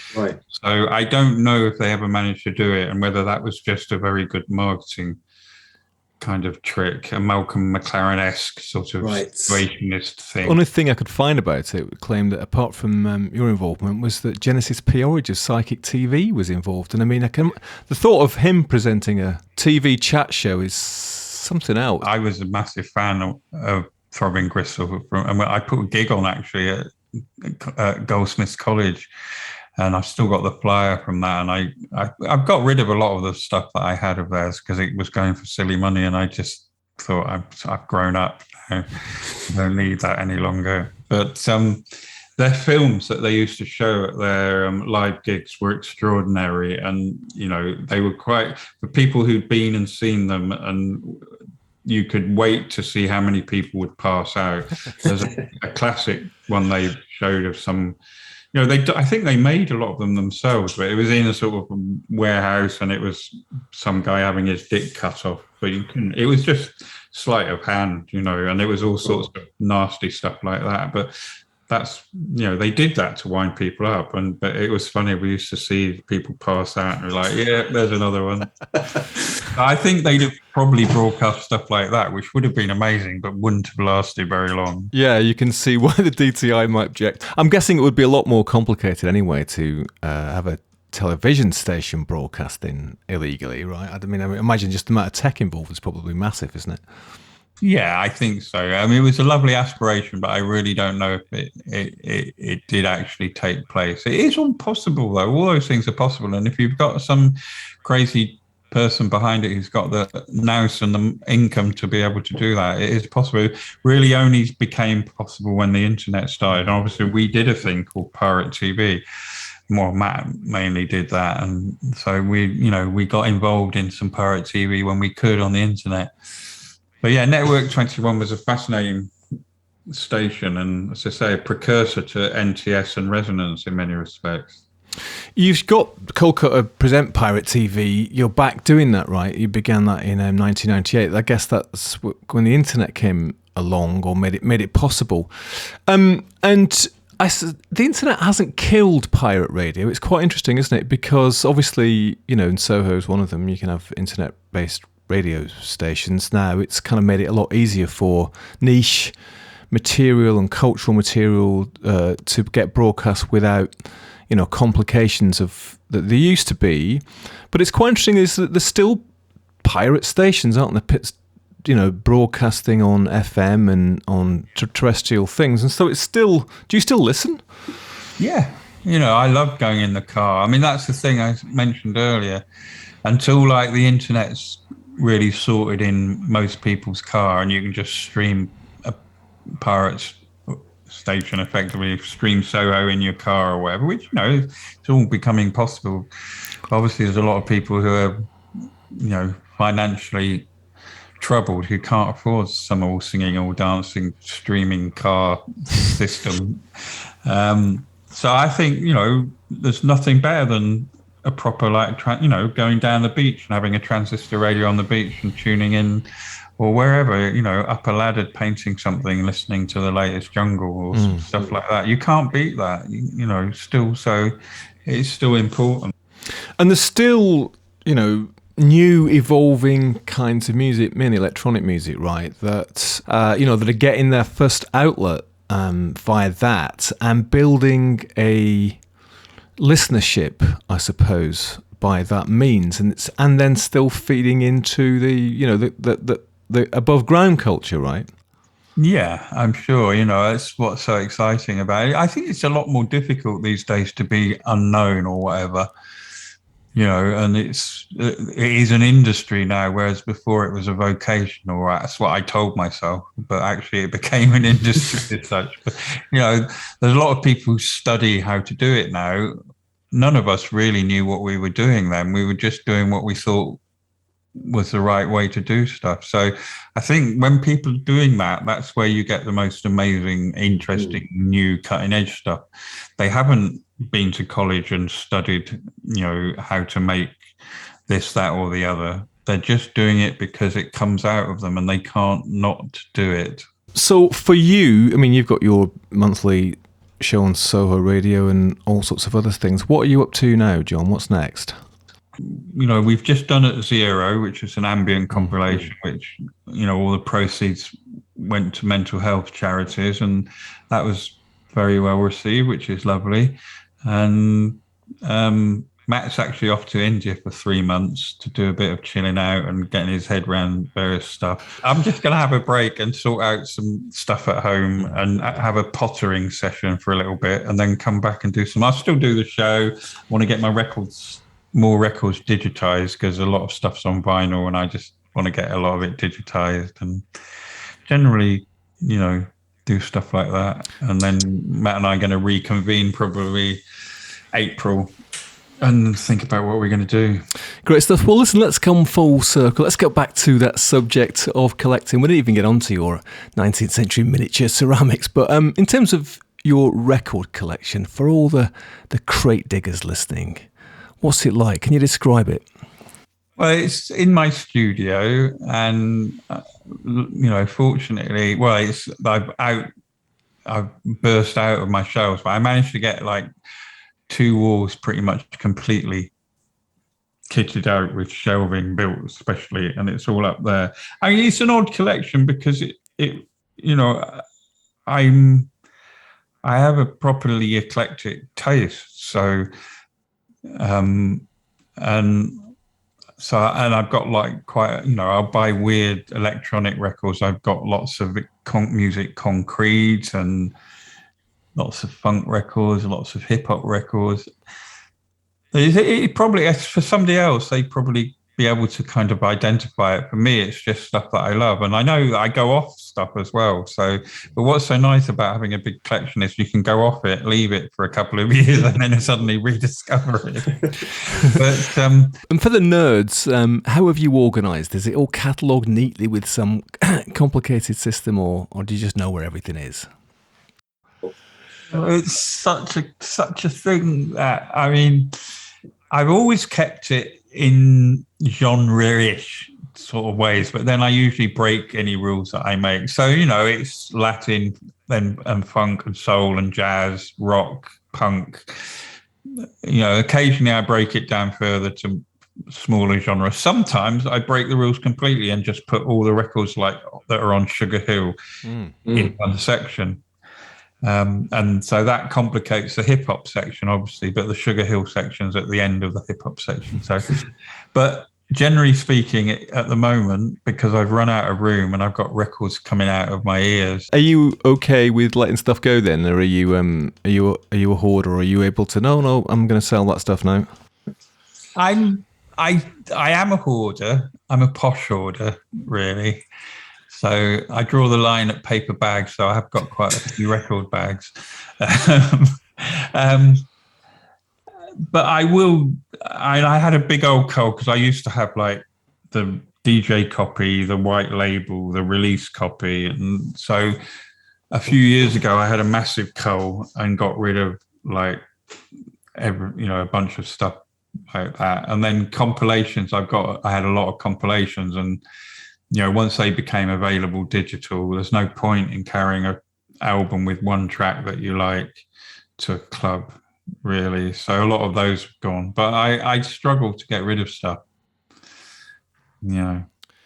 So I don't know if they ever managed to do it, and whether that was just a very good marketing kind of trick, a Malcolm McLaren-esque sort of situationist thing. The only thing I could find about it claimed that apart from your involvement was that Genesis P-Orridge of Psychic TV was involved. And I mean, the thought of him presenting a TV chat show is something else. I was a massive fan of Throbbing Gristle, and I put a gig on actually at Goldsmiths College, and I've still got the flyer from that. And I've got rid of a lot of the stuff that I had of theirs because it was going for silly money, and I just thought I've grown up now. I don't need that any longer. But their films that they used to show at their live gigs were extraordinary, and they were quite, for people who'd been and seen them, and you could wait to see how many people would pass out. There's a classic one they showed of some, I think they made a lot of them themselves, but it was in a sort of warehouse, and it was some guy having his dick cut off, but it was just sleight of hand, and it was all sorts of nasty stuff like that. But that's, they did that to wind people up, but it was funny. We used to see people pass out, and we're like, yeah, there's another one. I think they'd have probably broadcast stuff like that, which would have been amazing, but wouldn't have lasted very long. Yeah, you can see why the DTI might object. I'm guessing it would be a lot more complicated anyway to have a television station broadcasting illegally, right? I imagine just the amount of tech involved is probably massive, isn't it? Yeah, I think so. I mean, it was a lovely aspiration, but I really don't know if it did actually take place. It is all possible, though. All those things are possible. And if you've got some crazy person behind it who's got the nous and the income to be able to do that, it is possible. It really only became possible when the internet started. And obviously, we did a thing called Pirate TV. Well, Matt mainly did that. And so we got involved in some Pirate TV when we could on the internet. But yeah, Network 21 was a fascinating station, and as I say, a precursor to NTS and Resonance in many respects. You've got Coldcut present Pirate TV. You're back doing that, right? You began that in 1998. I guess that's when the internet came along, or made it possible. And the internet hasn't killed pirate radio. It's quite interesting, isn't it? Because obviously, in Soho is one of them. You can have internet-based radio stations now. It's kind of made it a lot easier for niche material and cultural material to get broadcast without complications of that there used to be. But it's quite interesting is that there's still pirate stations, aren't there, broadcasting on FM and on terrestrial things, and so it's still, do you still listen? Yeah, I love going in the car. I mean, that's the thing I mentioned earlier. Until like the internet's really sorted in most people's car, and you can just stream a pirate station, effectively stream Soho in your car or whatever, which it's all becoming possible. Obviously, there's a lot of people who are financially troubled who can't afford some all singing, all dancing, streaming car system. So I think there's nothing better than a proper like going down the beach and having a transistor radio on the beach and tuning in, or wherever, up a ladder painting something, listening to the latest jungle or stuff like that. You can't beat that, still. So it's still important. And there's still, new evolving kinds of music, mainly electronic music, right? That, that are getting their first outlet via that and building a listenership, I suppose, by that means, and then still feeding into the above ground culture, right? Yeah, I'm sure. That's what's so exciting about it. I think it's a lot more difficult these days to be unknown or whatever. And it is an industry now, whereas before it was a vocation, or that's what I told myself. But actually, it became an industry as such. But there's a lot of people who study how to do it now. None of us really knew what we were doing then. We were just doing what we thought was the right way to do stuff. So I think when people are doing that, that's where you get the most amazing, interesting, new cutting edge stuff. They haven't been to college and studied, how to make this, that, or the other. They're just doing it because it comes out of them and they can't not do it. So for you, you've got your monthly show on Soho Radio and all sorts of other things. What are you up to now, John? What's next? We've just done At Zero, which is an ambient compilation, which, all the proceeds went to mental health charities, and that was very well received, which is lovely. And Matt's actually off to India for 3 months to do a bit of chilling out and getting his head around various stuff. I'm just going to have a break and sort out some stuff at home and have a pottering session for a little bit, and then come back and do some. I'll still do the show. I want to get my more records digitized, because a lot of stuff's on vinyl and I just want to get a lot of it digitized, and generally, do stuff like that. And then Matt and I are going to reconvene probably April and think about what we're going to do. Great stuff. Well, listen, let's come full circle. Let's get back to that subject of collecting. We didn't even get onto your 19th century miniature ceramics, but in terms of your record collection, for all the crate diggers listening, what's it like? Can you describe it? Well, it's in my studio, and fortunately, I've burst out of my shelves, but I managed to get like 2 walls pretty much completely kitted out with shelving built, especially, and it's all up there. It's an odd collection because I have a properly eclectic taste, so. And I've got like quite, I'll buy weird electronic records. I've got lots of music concrete and lots of funk records, lots of hip hop records. It probably, for somebody else, they'd probably be able to kind of identify it. For me, it's just stuff that I love. And I know that I go off stuff as well. So, but what's so nice about having a big collection is you can go off it, leave it for a couple of years, and then suddenly rediscover it. But and for the nerds, how have you organised? Is it all catalogued neatly with some complicated system, or do you just know where everything is? It's such a thing that, I've always kept it in genre-ish sort of ways, but then I usually break any rules that I make. So, it's Latin and funk and soul and jazz, rock, punk. Occasionally I break it down further to smaller genres. Sometimes I break the rules completely and just put all the records like that are on Sugar Hill in one section. And so that complicates the hip hop section, obviously, but the Sugar Hill section's at the end of the hip hop section. So, but generally speaking, at the moment, because I've run out of room and I've got records coming out of my ears. Are you okay with letting stuff go then, or are you a hoarder? Or are you able to? No, I'm going to sell that stuff now. I am a hoarder. I'm a posh hoarder, really. So I draw the line at paper bags. So I have got quite a few record bags. But I had a big old cull because I used to have like the DJ copy, the white label, the release copy. And so a few years ago, I had a massive cull and got rid of like a bunch of stuff like that. And then compilations, I had a lot of compilations, and once they became available digital, there's no point in carrying an album with one track that you like to a club, really. So a lot of those have gone, but I struggle to get rid of stuff,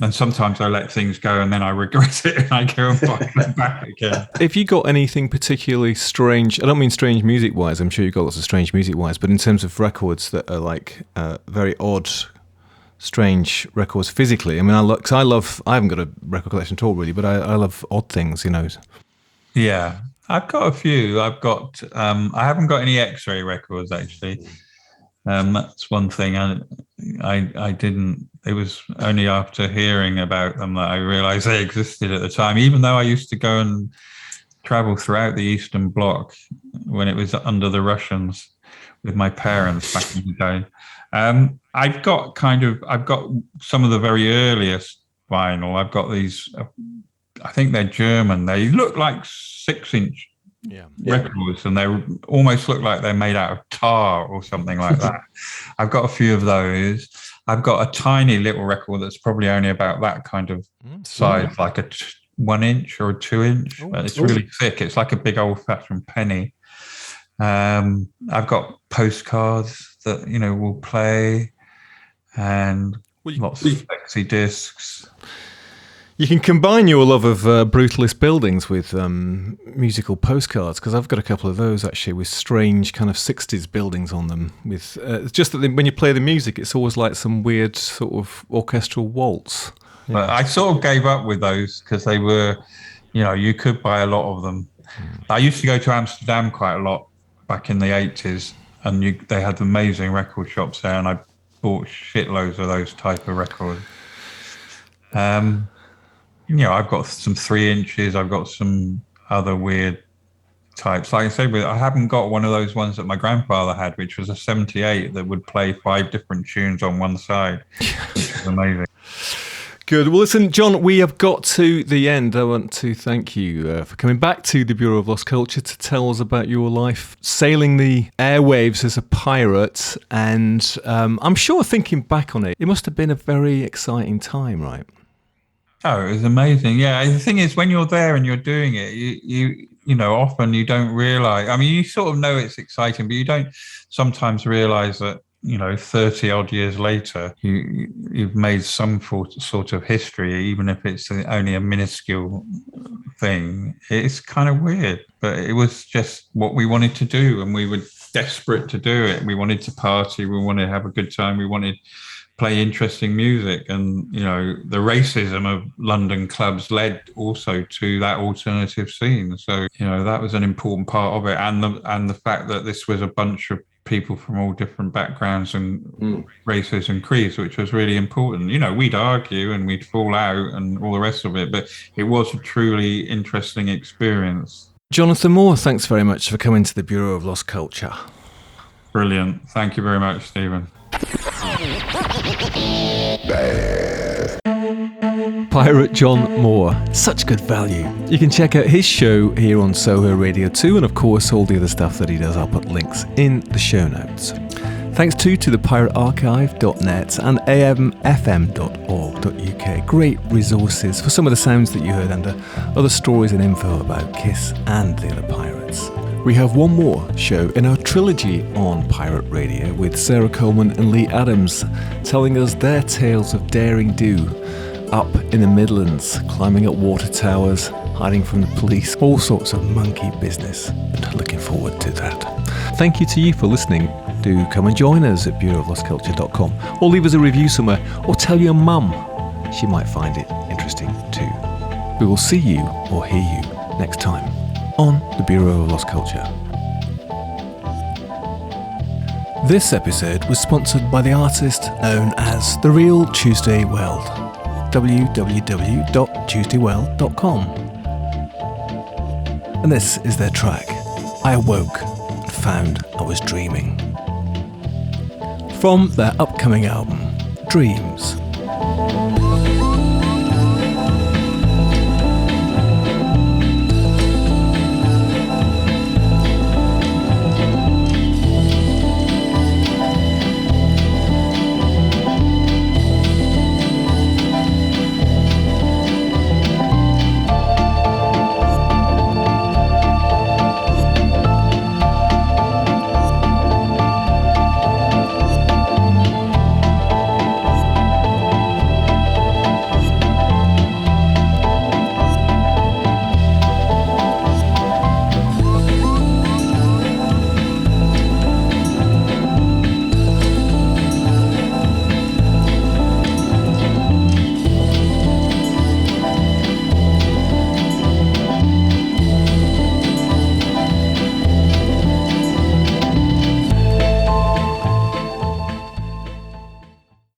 and sometimes I let things go and then I regret it and I go and find them back again. Have you got anything particularly strange? I don't mean strange music-wise, I'm sure you've got lots of strange music-wise, but in terms of records that are like very odd, strange records physically. I mean, I haven't got a record collection at all really, but I love odd things, Yeah, I've got a few. I haven't got any X-ray records actually. That's one thing I didn't. It was only after hearing about them that I realized they existed at the time, even though I used to go and travel throughout the Eastern Bloc when it was under the Russians with my parents back in the day. I've got some of the very earliest vinyl. I've got these, I think they're German. They look like 6-inch records, and they almost look like they're made out of tar or something like that. I've got a few of those. I've got a tiny little record that's probably only about that kind of size, like a 1-inch or a 2-inch. But it's really thick. It's like a big old-fashioned penny. I've got postcards that will play, and lots of sexy discs. You can combine your love of brutalist buildings with musical postcards, because I've got a couple of those actually with strange kind of 60s buildings on them. With it's just that when you play the music, it's always like some weird sort of orchestral waltz. Yeah. But I sort of gave up with those because they were, you could buy a lot of them. I used to go to Amsterdam quite a lot back in the 80s, and they had amazing record shops there, and I bought shitloads of those type of records. I've got some 3-inches. I've got some other weird types. Like I said, I haven't got one of those ones that my grandfather had, which was a 78 that would play 5 different tunes on one side, which was amazing. Good. Well, listen, John, we have got to the end. I want to thank you for coming back to the Bureau of Lost Culture to tell us about your life sailing the airwaves as a pirate. And I'm sure, thinking back on it, it must have been a very exciting time, right? Oh, it was amazing. Yeah, the thing is, when you're there and you're doing it, you often you don't realize. I mean, you sort of know it's exciting, but you don't sometimes realize that 30 odd years later, you've made some sort of history, even if it's only a minuscule thing. It's kind of weird, but it was just what we wanted to do, and we were desperate to do it. We wanted to party. We wanted to have a good time. We wanted play interesting music, and the racism of London clubs led also to that alternative scene. So that was an important part of it, and the fact that this was a bunch of people from all different backgrounds and races and creeds, which was really important. We'd argue and we'd fall out and all the rest of it, but it was a truly interesting experience. Jonathan Moore, thanks very much for coming to the Bureau of Lost Culture. Brilliant. Thank you very much, Stephen. Pirate John Moore, such good value. You can check out his show here on Soho Radio 2, and of course all the other stuff that he does. I'll put links in the show notes. Thanks too to the piratearchive.net and amfm.org.uk. Great resources for some of the sounds that you heard, and other stories and info about Kiss and the other pirates. We have one more show in our trilogy on Pirate Radio with Sarah Coleman and Lee Adams telling us their tales of daring do up in the Midlands, climbing up water towers, hiding from the police, all sorts of monkey business. And looking forward to that. Thank you to you for listening. Do come and join us at bureauoflostculture.com, or leave us a review somewhere, or tell your mum. She might find it interesting too. We will see you or hear you next time on the Bureau of Lost Culture. This episode was sponsored by the artist known as The Real Tuesday Weld. www.tuesdayweld.com. And this is their track, I Awoke and Found I Was Dreaming, from their upcoming album, Dreams.